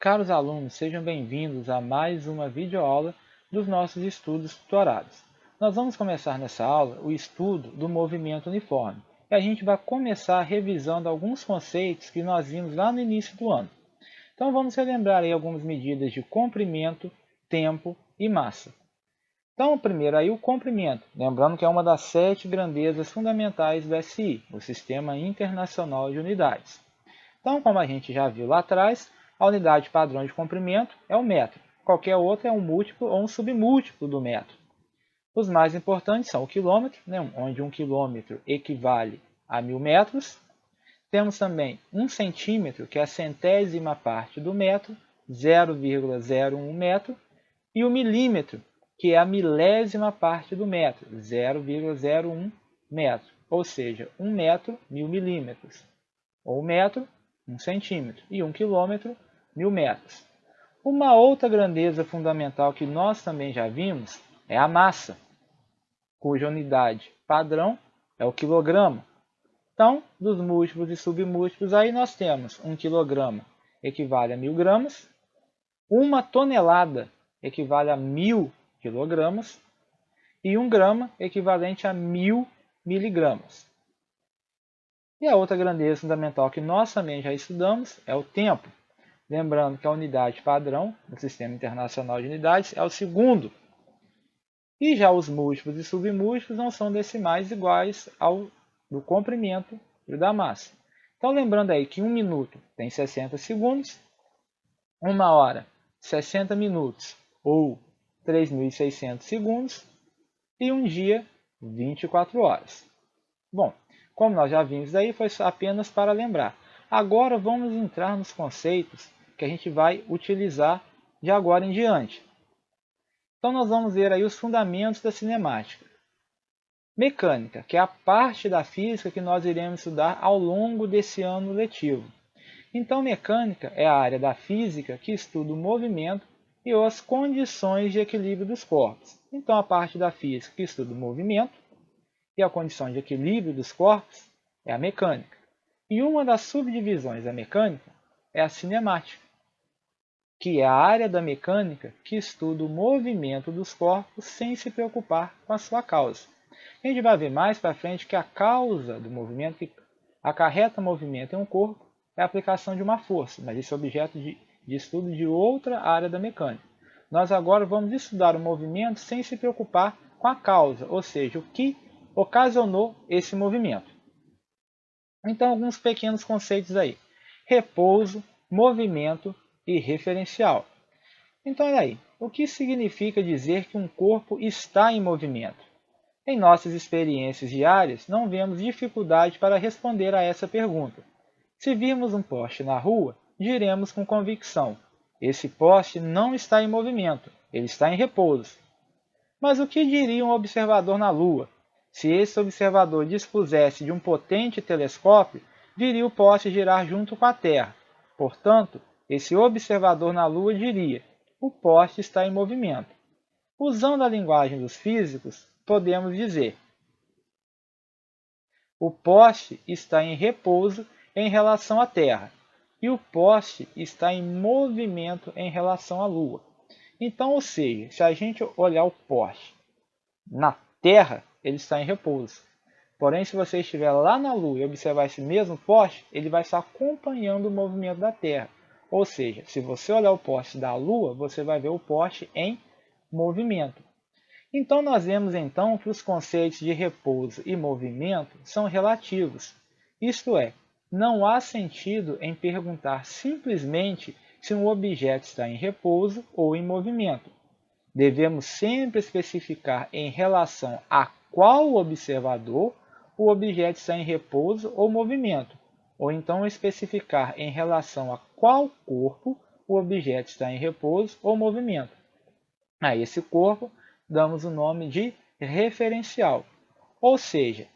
Caros alunos, sejam bem-vindos a mais uma videoaula dos nossos estudos tutorados. Nós vamos começar nessa aula o estudo do movimento uniforme. E a gente vai começar revisando alguns conceitos que nós vimos lá no início do ano. Então vamos relembrar aí algumas medidas de comprimento, tempo e massa. Então, primeiro aí o comprimento, lembrando que é uma das 7 grandezas fundamentais do SI, o Sistema Internacional de Unidades. Então, como a gente já viu lá atrás, a unidade padrão de comprimento é o metro. Qualquer outra é um múltiplo ou um submúltiplo do metro. Os mais importantes são o quilômetro, onde 1 quilômetro equivale a 1000 metros. Temos também 1 centímetro, que é a centésima parte do metro, 0,01 metro. E o milímetro, que é a milésima parte do metro, 0,01 metro. Ou seja, 1 metro, 1000 milímetros. Ou metro, 1 centímetro, e 1 quilômetro, 1000 metros. Uma outra grandeza fundamental que nós também já vimos é a massa, cuja unidade padrão é o quilograma. Então, dos múltiplos e submúltiplos, aí nós temos 1 quilograma equivale a 1000 gramas, 1 tonelada equivale a 1000 quilogramas, e 1 grama equivalente a 1000 miligramas. E a outra grandeza fundamental que nós também já estudamos é o tempo. Lembrando que a unidade padrão do Sistema Internacional de Unidades é o segundo. E já os múltiplos e submúltiplos não são decimais iguais ao do comprimento e da massa. Então, lembrando aí que 1 minuto tem 60 segundos, 1 hora 60 minutos ou 3.600 segundos e um dia 24 horas. Bom, como nós já vimos aí, foi apenas para lembrar. Agora vamos entrar nos conceitos que a gente vai utilizar de agora em diante. Então nós vamos ver aí os fundamentos da cinemática. Mecânica, que é a parte da física que nós iremos estudar ao longo desse ano letivo. Então mecânica é a área da física que estuda o movimento e as condições de equilíbrio dos corpos. Então a parte da física que estuda o movimento e a condição de equilíbrio dos corpos é a mecânica. E uma das subdivisões da mecânica é a cinemática, que é a área da mecânica que estuda o movimento dos corpos sem se preocupar com a sua causa. A gente vai ver mais para frente que a causa do movimento que acarreta movimento em um corpo é a aplicação de uma força, mas esse é objeto de estudo de outra área da mecânica. Nós agora vamos estudar o movimento sem se preocupar com a causa, ou seja, o que ocasionou esse movimento. Então, alguns pequenos conceitos aí. Repouso, movimento e referencial. Então, olha aí, o que significa dizer que um corpo está em movimento? Em nossas experiências diárias, não vemos dificuldade para responder a essa pergunta. Se virmos um poste na rua, diremos com convicção: esse poste não está em movimento, ele está em repouso. Mas o que diria um observador na Lua? Se esse observador dispusesse de um potente telescópio, viria o poste girar junto com a Terra. Portanto, esse observador na Lua diria: o poste está em movimento. Usando a linguagem dos físicos, podemos dizer: o poste está em repouso em relação à Terra e o poste está em movimento em relação à Lua. Então, ou seja, se a gente olhar o poste na Terra, ele está em repouso. Porém, se você estiver lá na Lua e observar esse mesmo poste, ele vai estar acompanhando o movimento da Terra. Ou seja, se você olhar o poste da Lua, você vai ver o poste em movimento. Então, nós vemos então que os conceitos de repouso e movimento são relativos. Isto é, não há sentido em perguntar simplesmente se um objeto está em repouso ou em movimento. Devemos sempre especificar em relação a qual observador o objeto está em repouso ou movimento, ou então especificar em relação a qual corpo o objeto está em repouso ou movimento. A esse corpo damos o nome de referencial. Ou seja,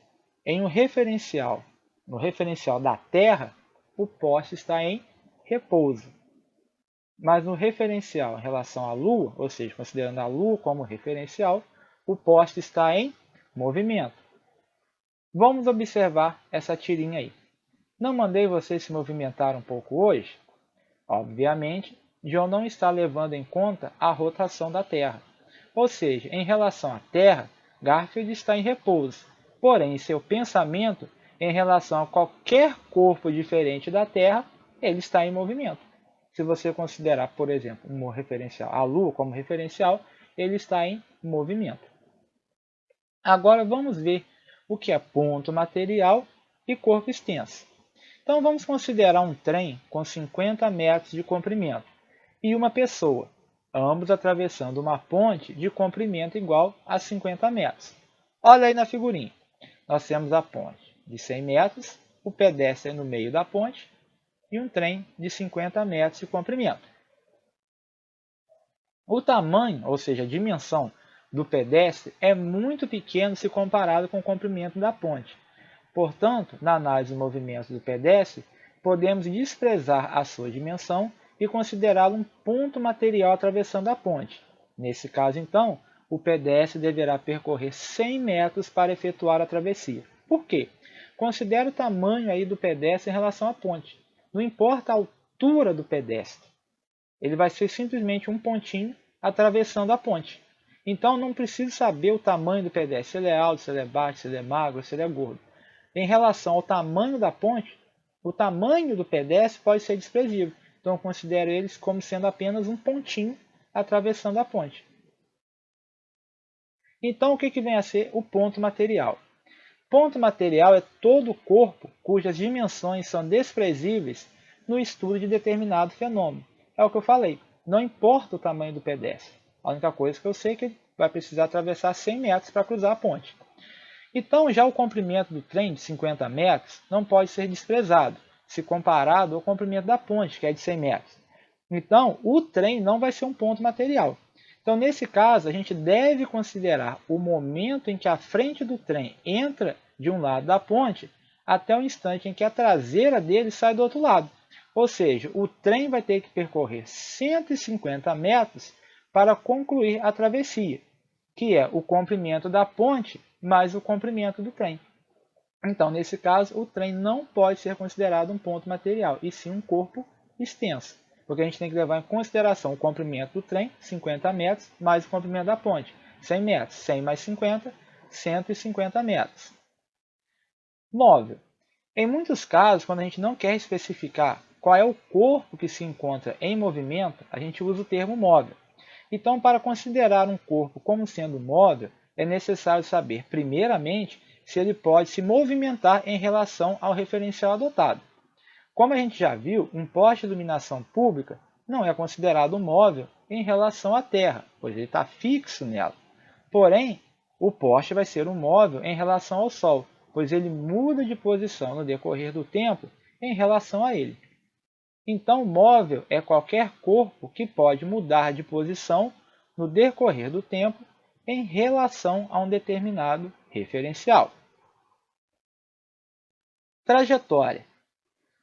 em um referencial, no referencial da Terra, o poste está em repouso. Mas no referencial em relação à Lua, ou seja, considerando a Lua como referencial, o poste está em movimento. Vamos observar essa tirinha aí. Não mandei você se movimentar um pouco hoje? Obviamente, John não está levando em conta a rotação da Terra. Ou seja, em relação à Terra, Garfield está em repouso, porém, em seu pensamento, em relação a qualquer corpo diferente da Terra, ele está em movimento. Se você considerar, por exemplo, um referencial, a Lua como referencial, ele está em movimento. Agora vamos ver o que é ponto material e corpo extenso. Então vamos considerar um trem com 50 metros de comprimento e uma pessoa, ambos atravessando uma ponte de comprimento igual a 50 metros. Olha aí na figurinha. Nós temos a ponte de 100 metros, o pedestre no meio da ponte e um trem de 50 metros de comprimento. O tamanho, ou seja, a dimensão do pedestre é muito pequeno se comparado com o comprimento da ponte. Portanto, na análise do movimento do pedestre, podemos desprezar a sua dimensão e considerá-lo um ponto material atravessando a ponte. Nesse caso, então, o pedestre deverá percorrer 100 metros para efetuar a travessia. Por quê? Considere o tamanho aí do pedestre em relação à ponte. Não importa a altura do pedestre. Ele vai ser simplesmente um pontinho atravessando a ponte. Então, não preciso saber o tamanho do pedestre, se ele é alto, se ele é baixo, se ele é magro, se ele é gordo. Em relação ao tamanho da ponte, o tamanho do pedestre pode ser desprezível. Então, eu considero eles como sendo apenas um pontinho atravessando a ponte. Então, o que vem a ser o ponto material? Ponto material é todo o corpo cujas dimensões são desprezíveis no estudo de determinado fenômeno. É o que eu falei, não importa o tamanho do pedestre. A única coisa que eu sei é que ele vai precisar atravessar 100 metros para cruzar a ponte. Então, já o comprimento do trem de 50 metros não pode ser desprezado, se comparado ao comprimento da ponte, que é de 100 metros. Então, o trem não vai ser um ponto material. Então, nesse caso, a gente deve considerar o momento em que a frente do trem entra de um lado da ponte até o instante em que a traseira dele sai do outro lado. Ou seja, o trem vai ter que percorrer 150 metros para concluir a travessia, que é o comprimento da ponte mais o comprimento do trem. Então, nesse caso, o trem não pode ser considerado um ponto material, e sim um corpo extenso, porque a gente tem que levar em consideração o comprimento do trem, 50 metros, mais o comprimento da ponte, 100 metros. 100 mais 50, 150 metros. Móvel. Em muitos casos, quando a gente não quer especificar qual é o corpo que se encontra em movimento, a gente usa o termo móvel. Então, para considerar um corpo como sendo móvel, é necessário saber, primeiramente, se ele pode se movimentar em relação ao referencial adotado. Como a gente já viu, um poste de iluminação pública não é considerado móvel em relação à Terra, pois ele está fixo nela. Porém, o poste vai ser um móvel em relação ao Sol, pois ele muda de posição no decorrer do tempo em relação a ele. Então, móvel é qualquer corpo que pode mudar de posição no decorrer do tempo em relação a um determinado referencial. Trajetória.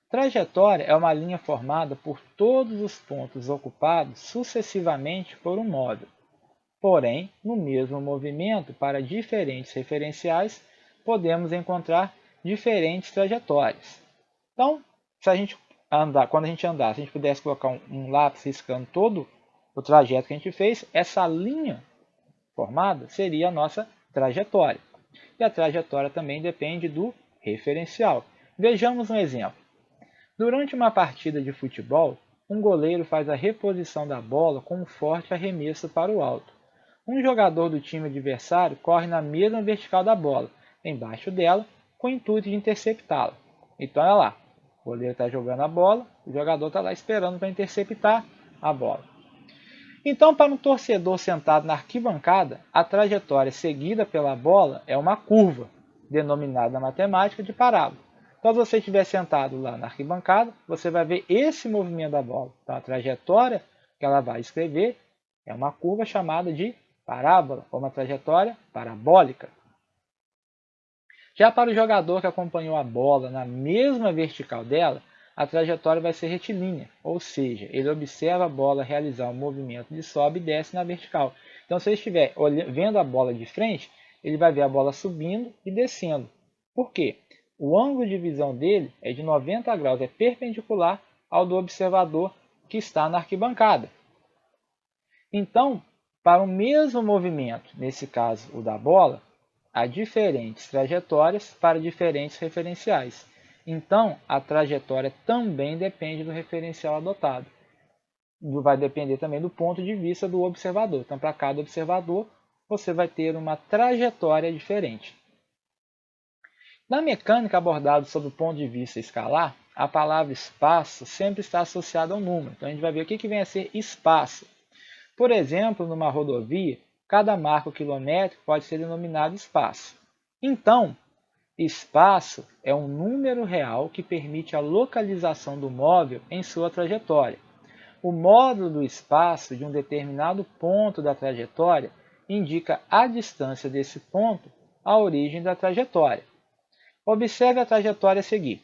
Trajetória é uma linha formada por todos os pontos ocupados sucessivamente por um móvel. Porém, no mesmo movimento, para diferentes referenciais, podemos encontrar diferentes trajetórias. Então, se a gente quando a gente andar, se a gente pudesse colocar um lápis riscando todo o trajeto que a gente fez, essa linha formada seria a nossa trajetória. E a trajetória também depende do referencial. Vejamos um exemplo. Durante uma partida de futebol, um goleiro faz a reposição da bola com um forte arremesso para o alto. Um jogador do time adversário corre na mesma vertical da bola, embaixo dela, com o intuito de interceptá-la. Então, olha lá, o goleiro está jogando a bola, o jogador está lá esperando para interceptar a bola. Então, para um torcedor sentado na arquibancada, a trajetória seguida pela bola é uma curva, denominada na matemática de parábola. Então, se você estiver sentado lá na arquibancada, você vai ver esse movimento da bola. Então, a trajetória que ela vai escrever é uma curva chamada de parábola, ou uma trajetória parabólica. Já para o jogador que acompanhou a bola na mesma vertical dela, a trajetória vai ser retilínea, ou seja, ele observa a bola realizar um movimento de sobe e desce na vertical. Então, se ele estiver vendo a bola de frente, ele vai ver a bola subindo e descendo. Por quê? O ângulo de visão dele é de 90 graus, é perpendicular ao do observador que está na arquibancada. Então, para o mesmo movimento, nesse caso o da bola, há diferentes trajetórias para diferentes referenciais. Então, a trajetória também depende do referencial adotado. Vai depender também do ponto de vista do observador. Então, para cada observador, você vai ter uma trajetória diferente. Na mecânica abordada sob o ponto de vista escalar, a palavra espaço sempre está associada a um número. Então, a gente vai ver o que vem a ser espaço. Por exemplo, numa rodovia, cada marco quilométrico pode ser denominado espaço. Então, espaço é um número real que permite a localização do móvel em sua trajetória. O módulo do espaço de um determinado ponto da trajetória indica a distância desse ponto à origem da trajetória. Observe a trajetória a seguir.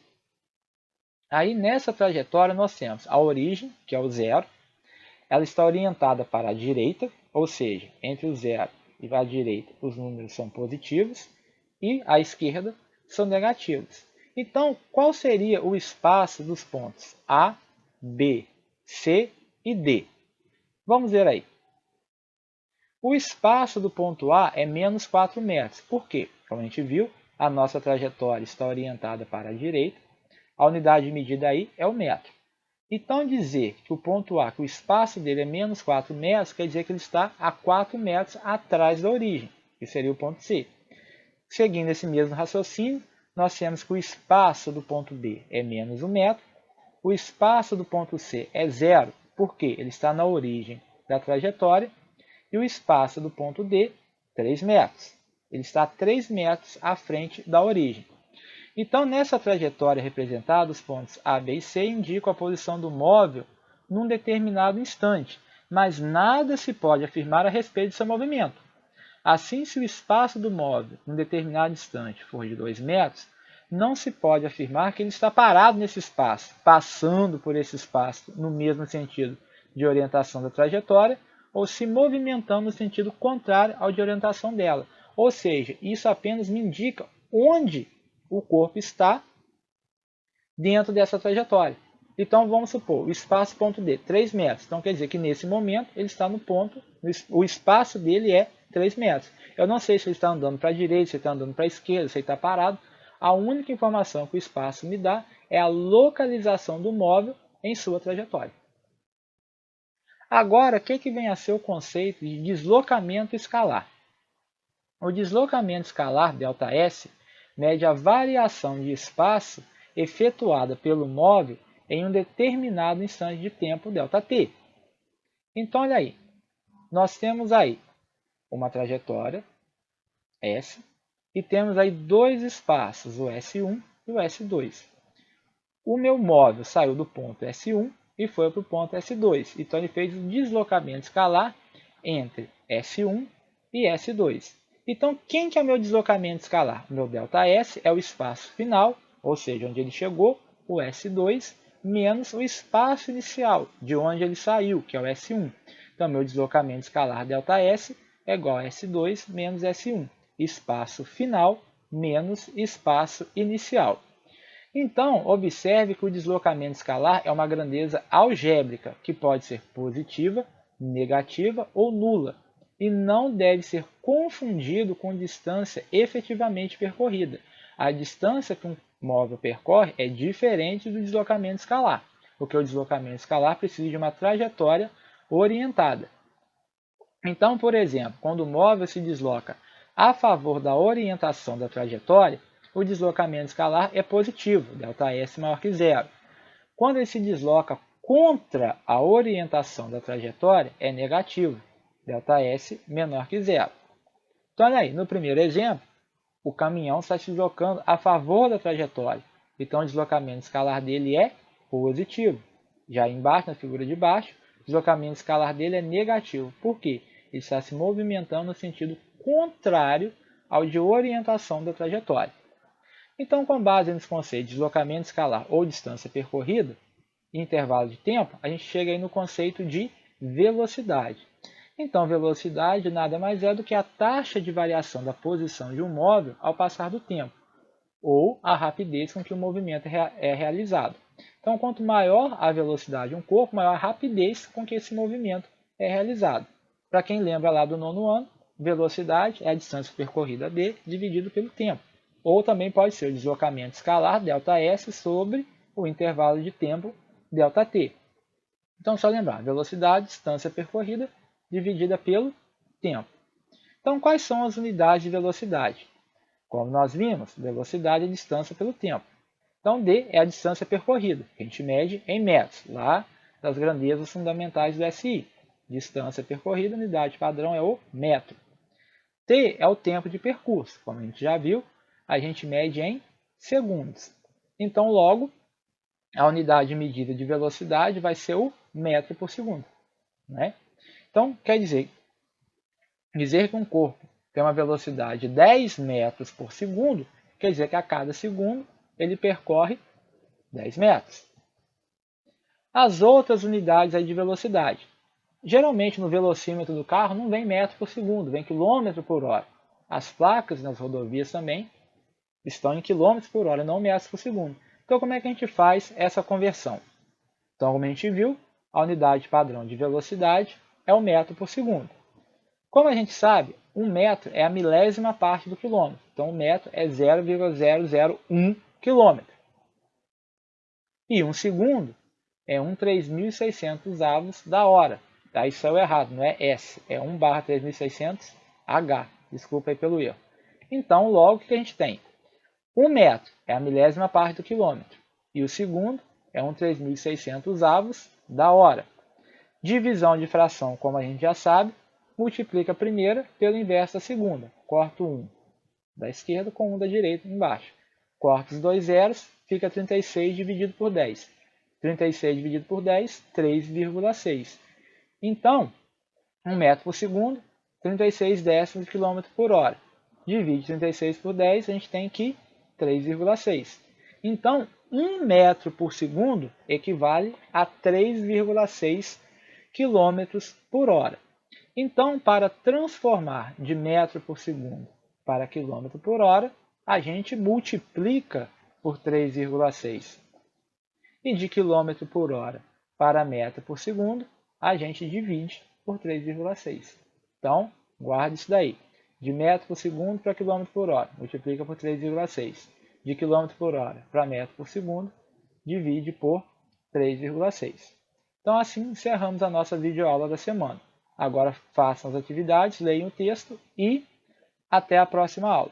Aí nessa trajetória nós temos a origem, que é o zero. Ela está orientada para a direita, ou seja, entre o zero e a direita os números são positivos e à esquerda são negativos. Então, qual seria o espaço dos pontos A, B, C e D? Vamos ver aí. O espaço do ponto A é menos 4 metros. Por quê? Como a gente viu, a nossa trajetória está orientada para a direita. A unidade de medida aí é o metro. Então, dizer que o ponto A, que o espaço dele é menos 4 metros, quer dizer que ele está a 4 metros atrás da origem, que seria o ponto C. Seguindo esse mesmo raciocínio, nós temos que o espaço do ponto B é menos 1 metro, o espaço do ponto C é zero, porque ele está na origem da trajetória, e o espaço do ponto D, 3 metros. Ele está a 3 metros à frente da origem. Então, nessa trajetória representada, os pontos A, B e C indicam a posição do móvel num determinado instante, mas nada se pode afirmar a respeito do seu movimento. Assim, se o espaço do móvel num determinado instante for de 2 metros, não se pode afirmar que ele está parado nesse espaço, passando por esse espaço no mesmo sentido de orientação da trajetória, ou se movimentando no sentido contrário ao de orientação dela. Ou seja, isso apenas me indica onde o corpo está dentro dessa trajetória. Então, vamos supor, o espaço ponto D, 3 metros. Então, quer dizer que nesse momento ele está no ponto, o espaço dele é 3 metros. Eu não sei se ele está andando para a direita, se ele está andando para a esquerda, se ele está parado. A única informação que o espaço me dá é a localização do móvel em sua trajetória. Agora, o que vem a ser o conceito de deslocamento escalar? O deslocamento escalar, ΔS, mede a variação de espaço efetuada pelo móvel em um determinado instante de tempo, ΔT. Então, olha aí, nós temos aí uma trajetória, S, e temos aí dois espaços, o S1 e o S2. O meu móvel saiu do ponto S1 e foi para o ponto S2. Então, ele fez um deslocamento escalar entre S1 e S2. Então, quem que é o meu deslocamento escalar? O meu ΔS é o espaço final, ou seja, onde ele chegou, o S2, menos o espaço inicial, de onde ele saiu, que é o S1. Então, meu deslocamento escalar ΔS é igual a S2 menos S1. Espaço final menos espaço inicial. Então, observe que o deslocamento escalar é uma grandeza algébrica, que pode ser positiva, negativa ou nula, e não deve ser confundido com distância efetivamente percorrida. A distância que um móvel percorre é diferente do deslocamento escalar, porque o deslocamento escalar precisa de uma trajetória orientada. Então, por exemplo, quando o móvel se desloca a favor da orientação da trajetória, o deslocamento escalar é positivo, ΔS maior que zero. Quando ele se desloca contra a orientação da trajetória, é negativo, ΔS menor que zero. Então, olha aí, no primeiro exemplo, o caminhão está se deslocando a favor da trajetória. Então, o deslocamento escalar dele é positivo. Já embaixo, na figura de baixo, o deslocamento escalar dele é negativo. Por quê? Ele está se movimentando no sentido contrário ao de orientação da trajetória. Então, com base nesse conceito de deslocamento escalar ou distância percorrida, intervalo de tempo, a gente chega aí no conceito de velocidade. Então, velocidade nada mais é do que a taxa de variação da posição de um móvel ao passar do tempo. ou a rapidez com que o movimento é realizado. Então, quanto maior a velocidade de um corpo, maior a rapidez com que esse movimento é realizado. Para quem lembra lá do nono ano, velocidade é a distância percorrida d dividido pelo tempo. Ou também pode ser o deslocamento escalar, ΔS, sobre o intervalo de tempo, ΔT. Então, só lembrar, velocidade, distância percorrida, dividida pelo tempo. Então, quais são as unidades de velocidade? Como nós vimos, velocidade é a distância pelo tempo. Então, d é a distância percorrida, que a gente mede em metros, lá das grandezas fundamentais do SI. Distância percorrida, unidade padrão é o metro. T é o tempo de percurso, como a gente já viu, a gente mede em segundos. Então, logo, a unidade medida de velocidade vai ser o metro por segundo. Né? Então, quer dizer que um corpo tem uma velocidade de 10 metros por segundo, quer dizer que a cada segundo ele percorre 10 metros. As outras unidades aí de velocidade. Geralmente no velocímetro do carro não vem metro por segundo, vem quilômetro por hora. As placas nas rodovias também estão em quilômetros por hora, não metros por segundo. Então como é que a gente faz essa conversão? Então, como a gente viu, a unidade padrão de velocidade é o metro por segundo. Como a gente sabe, um metro é a milésima parte do quilômetro. Então, o metro é 0,001 quilômetro. E um segundo é 1/3600 avos da hora. Tá? Isso é o errado, não é S. É 1/3600 H. Desculpa aí pelo erro. Então, logo, o que a gente tem? Um metro é a milésima parte do quilômetro. E o segundo é 1/3600 avos da hora. Divisão de fração, como a gente já sabe, multiplica a primeira pelo inverso da segunda. Corto 1 da esquerda com 1 da direita embaixo. Corto os dois zeros, fica 36 dividido por 10. 36 dividido por 10, 3,6. Então, 1 metro por segundo, 36 décimos de quilômetro por hora. Divide 36 por 10, a gente tem aqui 3,6. Então, 1 metro por segundo equivale a 3,6 quilômetros por hora. Então, para transformar de metro por segundo para quilômetro por hora, a gente multiplica por 3,6. E de quilômetro por hora para metro por segundo, a gente divide por 3,6. Então, guarde isso daí. De metro por segundo para quilômetro por hora, multiplica por 3,6. De quilômetro por hora para metro por segundo, divide por 3,6. Então, assim encerramos a nossa videoaula da semana. Agora façam as atividades, leiam o texto e até a próxima aula.